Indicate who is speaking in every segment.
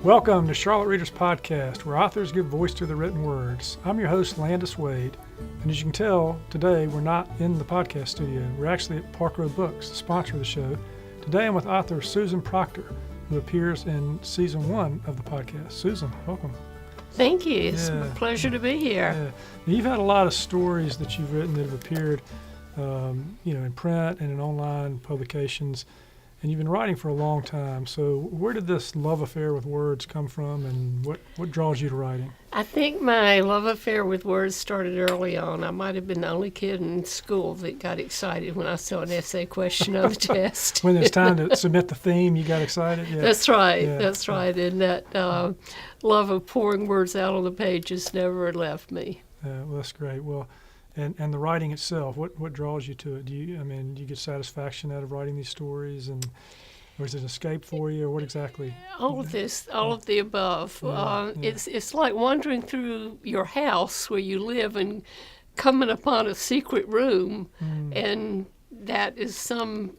Speaker 1: Welcome to Charlotte Readers Podcast, where authors give voice to the written words. I'm your host, Landis Wade, and as you can tell, today we're not in the podcast studio. We're actually at Park Road Books, the sponsor of the show. Today I'm with author Susan Proctor, who appears in Season 1 of the podcast. Susan, welcome.
Speaker 2: Thank you. It's a pleasure to be here.
Speaker 1: Yeah. Now, you've had a lot of stories that you've written that have appeared in print and in online publications. And you've been writing for a long time. So where did this love affair with words come from, and what draws you to writing?
Speaker 2: I think my love affair with words started early on. I might have been the only kid in school that got excited when I saw an essay question on the test.
Speaker 1: When it's time to submit the theme, you got excited? Yeah.
Speaker 2: That's right. Yeah. That's right. And that love of pouring words out on the pages never left me.
Speaker 1: Well, that's great. Well, and the writing itself, what draws you to it? Do you get satisfaction out of writing these stories, or is it an escape for you, or what exactly?
Speaker 2: All of this, all of the above. It's like wandering through your house where you live and coming upon a secret room, and that is some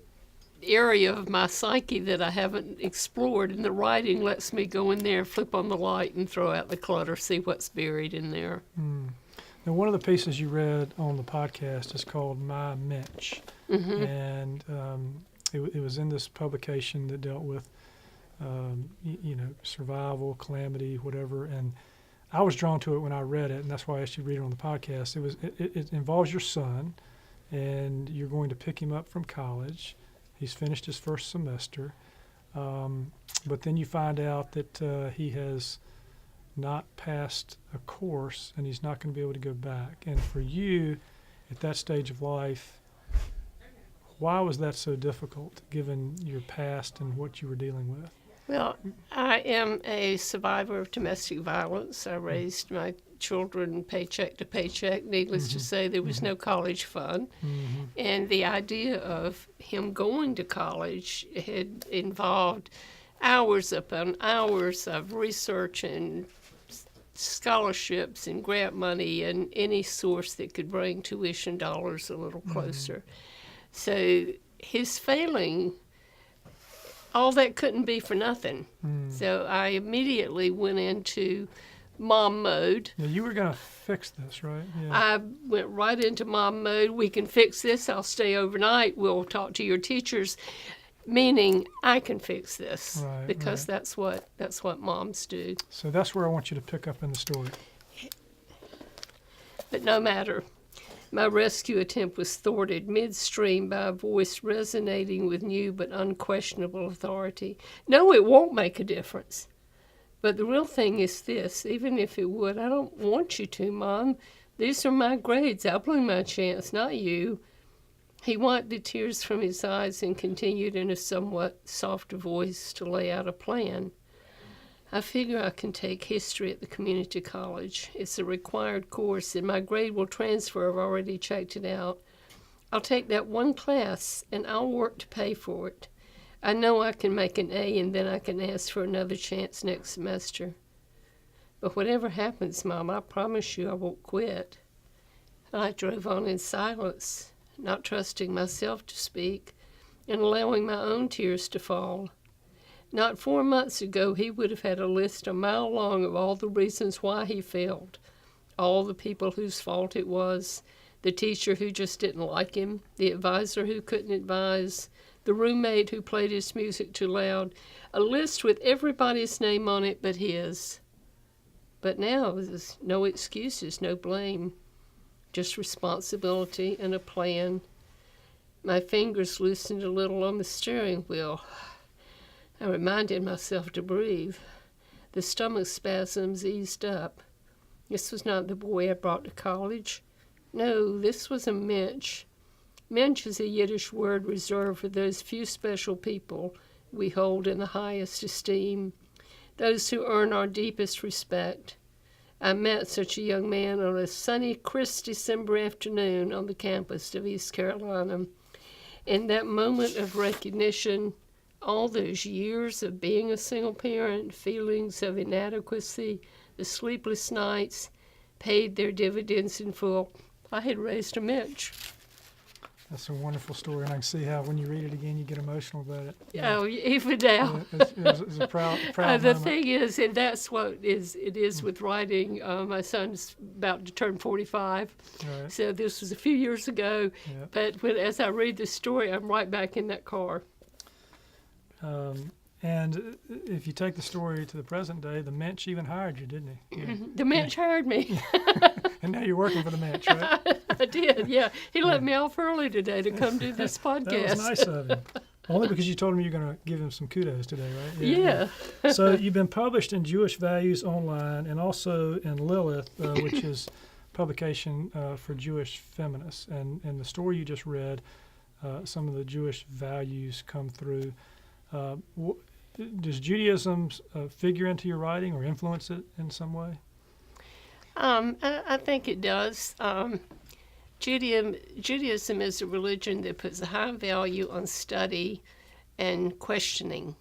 Speaker 2: area of my psyche that I haven't explored, and the writing lets me go in there, flip on the light, and throw out the clutter, see what's buried in there.
Speaker 1: Now, one of the pieces you read on the podcast is called My Mensch, and it was in this publication that dealt with, survival, calamity, whatever. And I was drawn to it when I read it, and that's why I asked you to read it on the podcast. It involves your son, and you're going to pick him up from college. He's finished his first semester, but then you find out that he has not passed a course, and he's not going to be able to go back. And for you, at that stage of life, why was that so difficult, given your past and what you were dealing with?
Speaker 2: Well, I am a survivor of domestic violence. I raised my children paycheck to paycheck. Needless to say, there was no college fund. And the idea of him going to college had involved hours upon hours of research and scholarships and grant money and any source that could bring tuition dollars a little closer. So his failing, all that couldn't be for nothing. So I immediately went into mom mode.
Speaker 1: Yeah, you were going to fix this, right? Yeah.
Speaker 2: I went right into mom mode. We can fix this. I'll stay overnight. We'll talk to your teachers. Meaning I can fix this, because that's what moms do.
Speaker 1: So that's where I want you to pick up in the story. But
Speaker 2: no matter. My rescue attempt was thwarted midstream by a voice resonating with new but unquestionable authority. No, it won't make a difference. But the real thing is this: even if it would, I don't want you to, Mom. These are my grades. I blew my chance, not you. He wiped the tears from his eyes and continued in a somewhat softer voice to lay out a plan. I figure I can take history at the community college. It's a required course, and my grade will transfer. I've already checked it out. I'll take that one class, and I'll work to pay for it. I know I can make an A, and then I can ask for another chance next semester. But whatever happens, Mom, I promise you I won't quit. I drove on in silence, not trusting myself to speak, and allowing my own tears to fall. Not 4 months ago, he would have had a list a mile long of all the reasons why he failed, all the people whose fault it was, the teacher who just didn't like him, the advisor who couldn't advise, the roommate who played his music too loud, a list with everybody's name on it but his. But now there's no excuses, no blame. Just responsibility and a plan. My fingers loosened a little on the steering wheel. I reminded myself to breathe. The stomach spasms eased up. This was not the boy I brought to college. No, this was a Mensch. Mensch is a Yiddish word reserved for those few special people we hold in the highest esteem, those who earn our deepest respect. I met such a young man on a sunny, crisp December afternoon on the campus of East Carolina. In that moment of recognition, all those years of being a single parent, feelings of inadequacy, the sleepless nights, paid their dividends in full. I had raised a Mensch.
Speaker 1: That's a wonderful story, and I can see how when you read it again, you get emotional about it.
Speaker 2: Oh, even now.
Speaker 1: It's a proud
Speaker 2: The
Speaker 1: moment.
Speaker 2: thing is, and that's what it is with writing. My son's about to turn 45,
Speaker 1: Right.
Speaker 2: so this was a few years ago.
Speaker 1: Yeah.
Speaker 2: But as I read the story, I'm right back in that car.
Speaker 1: And if you take the story to the present day, the Mensch even hired you, didn't he? Yeah.
Speaker 2: The Mensch hired me.
Speaker 1: And now you're working for the Mensch, right?
Speaker 2: I did, yeah. He let me off early today to come do this podcast.
Speaker 1: That was nice of him. Only because you told him you're going to give him some kudos today, right?
Speaker 2: Yeah.
Speaker 1: So you've been published in Jewish Values Online and also in Lilith, which is publication for Jewish feminists. And in the story you just read, some of the Jewish values come through. Does Judaism figure into your writing or influence it in some way?
Speaker 2: I think it does. Judaism is a religion that puts a high value on study and questioning.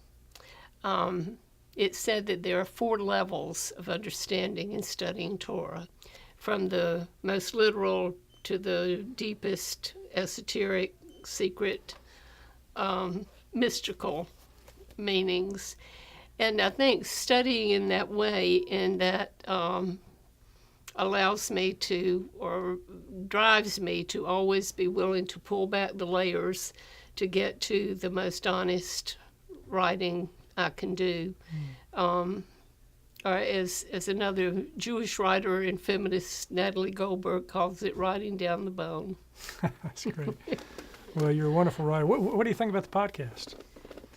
Speaker 2: It's said that there are 4 levels of understanding and studying Torah, from the most literal to the deepest, esoteric, secret, mystical meanings. And I think studying in that way, and that allows me to, or drives me to always be willing to pull back the layers to get to the most honest writing I can do. Or as another Jewish writer and feminist, Natalie Goldberg, calls it, writing down the bone.
Speaker 1: That's great. Well, you're a wonderful writer. What do you think about the podcast?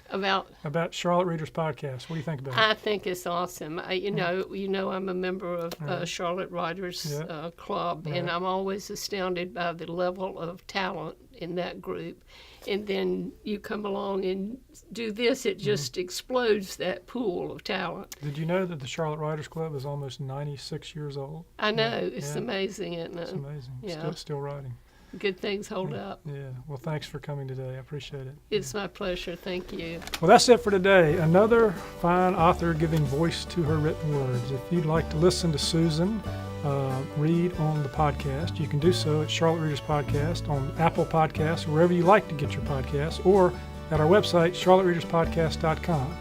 Speaker 1: About Charlotte Reader's podcast. What do you think about it?
Speaker 2: I think it's awesome. You know, I'm a member of Charlotte Writers Club, and I'm always astounded by the level of talent in that group. And then you come along and do this, it just explodes that pool of talent.
Speaker 1: Did you know that the Charlotte Writers Club is almost 96 years old?
Speaker 2: I know. It's amazing, isn't it?
Speaker 1: It's amazing.
Speaker 2: Yeah.
Speaker 1: Still writing.
Speaker 2: Good things hold up.
Speaker 1: Yeah. Well, thanks for coming today. I appreciate it.
Speaker 2: It's my pleasure. Thank you.
Speaker 1: Well, that's it for today. Another fine author giving voice to her written words. If you'd like to listen to Susan read on the podcast, you can do so at Charlotte Reader's Podcast, on Apple Podcasts, wherever you like to get your podcasts, or at our website, charlottereaderspodcast.com.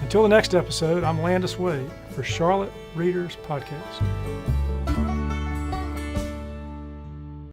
Speaker 1: Until the next episode, I'm Landis Wade for Charlotte Reader's Podcast.